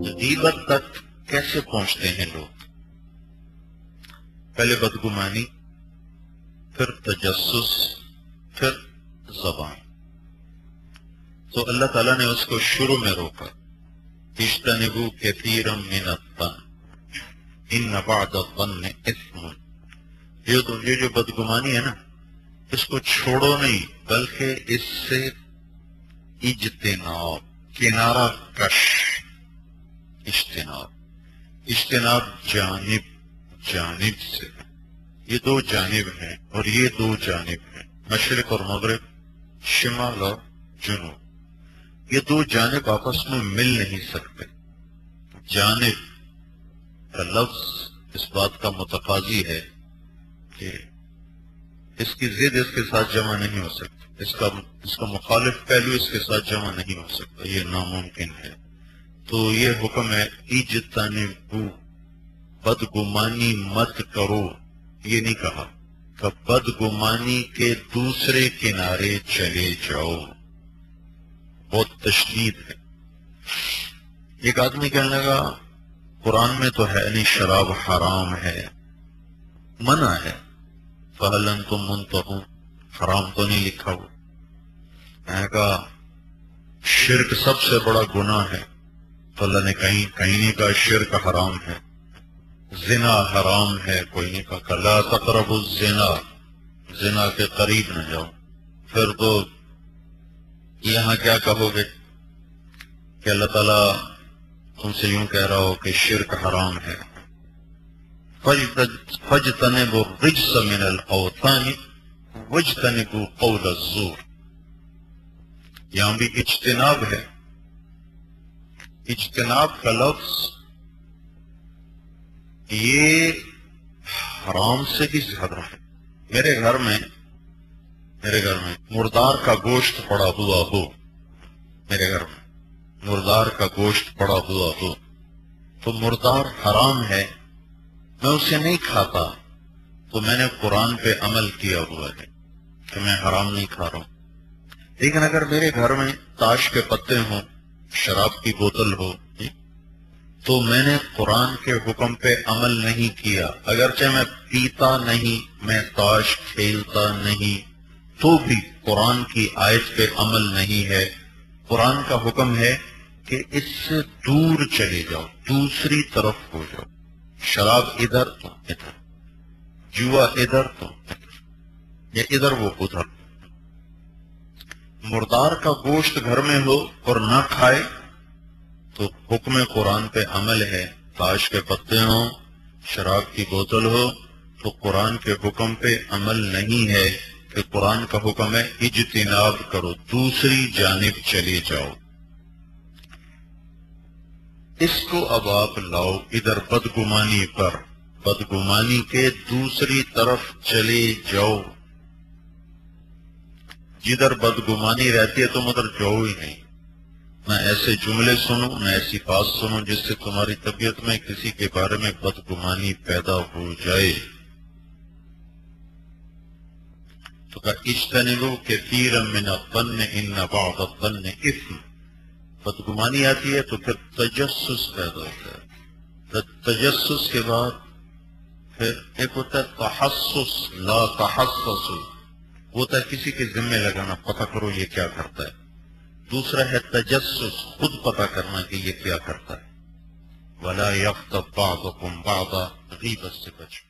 غیبت تک کیسے پہنچتے ہیں لوگ؟ پہلے بدگمانی، پھر تجسس، پھر زبان. تو اللہ تعالیٰ نے اس کو شروع میں روکا، اجتنبوا کثیرا من الظن ان بعض الظن اثم. یہ جو بدگمانی ہے نا، اس کو چھوڑو نہیں، بلکہ اس سے اجتناب، کنارہ کش، اجتناب جانب سے. یہ دو جانب ہیں اور یہ دو جانب ہیں، مشرق اور مغرب، شمال اور جنوب. یہ دو جانب آپس میں مل نہیں سکتے. جانب کا لفظ اس بات کا متقاضی ہے کہ اس کی ضد اس کے ساتھ جمع نہیں ہو سکتی، اس کا مخالف پہلو اس کے ساتھ جمع نہیں ہو سکتا، یہ ناممکن ہے. تو یہ حکم ہے اجتنبوا، بدگمانی مت کرو. یہ نہیں کہا کہ بدگمانی کے دوسرے کنارے چلے جاؤ. بہت تشدید ہے. ایک آدمی کہنے لگا قرآن میں تو ہے نہیں شراب حرام ہے، منع ہے، فَهَلْ أَنْتُمْ مُنْتَهُونَ، حرام تو نہیں لکھا ہوا. میں نے کہا شرک سب سے بڑا گناہ ہے، تو اللہ نے کہیں نہیں کہا شرک حرام ہے. زنا حرام ہے، کوئی نہیں کہا لا تقربوا الزنا، زنا کے قریب نہ جاؤ. پھر تو یہاں کیا کہو گے کہ اللہ تعالیٰ تم سے یوں کہہ رہا ہو کہ شرک حرام ہے. فَاجْتَنِبُوا الرِّجْسَ مِنَ الْأَوْثَانِ وَاجْتَنِبُوا قَوْلَ الزُّورِ. یہاں بھی اجتناب ہے. اجتناب کا لفظ یہ حرام سے بھی زیادہ ہے. میرے گھر میں مردار کا گوشت پڑا ہوا ہو، میرے گھر میں مردار کا گوشت پڑا ہوا ہو تو مردار حرام ہے، میں اسے نہیں کھاتا، تو میں نے قرآن پہ عمل کیا ہوا ہے کہ میں حرام نہیں کھا رہا ہوں. لیکن اگر میرے گھر میں تاش کے پتے ہوں، شراب کی بوتل ہو، تو میں نے قرآن کے حکم پہ عمل نہیں کیا. اگرچہ میں پیتا نہیں، میں تاش کھیلتا نہیں، تو بھی قرآن کی آیت پہ عمل نہیں ہے. قرآن کا حکم ہے کہ اس سے دور چلے جاؤ، دوسری طرف ہو جاؤ. شراب ادھر تو ادھر، جوا ادھر تو ادھر، یا ادھر وہ ادھر. مردار کا گوشت گھر میں ہو اور نہ کھائے تو حکم قرآن پہ عمل ہے. تاش کے پتے ہوں، شراب کی بوتل ہو، تو قرآن کے حکم پہ عمل نہیں ہے کہ قرآن کا حکم ہے اجتناب کرو، دوسری جانب چلے جاؤ. اس کو اب آپ لاؤ ادھر بدگمانی پر، بدگمانی کے دوسری طرف چلے جاؤ. جدھر بدگمانی رہتی ہے تم ادھر جاؤ ہی نہیں. نہ ایسے جملے سنو، نہ ایسی بات سنو جس سے تمہاری طبیعت میں کسی کے بارے میں بدگمانی پیدا ہو جائے. تو کہ اجتنبوا کثیرا من الظن ان بعض الظن اثم. بدگمانی آتی ہے تو پھر تجسس پیدا ہوتا ہے. تجسس کے بعد پھر ایک ہوتا ہے تحسس، لا تحسسوا، وہ ہوتا ہے کسی کے ذمہ لگانا، پتہ کرو یہ کیا کرتا ہے. دوسرا ہے تجسس، خود پتہ کرنا کہ یہ کیا کرتا ہے. وَلَا يَغْتَبْ بَعْضُكُمْ بَعْضًا، غیبت سے بچو.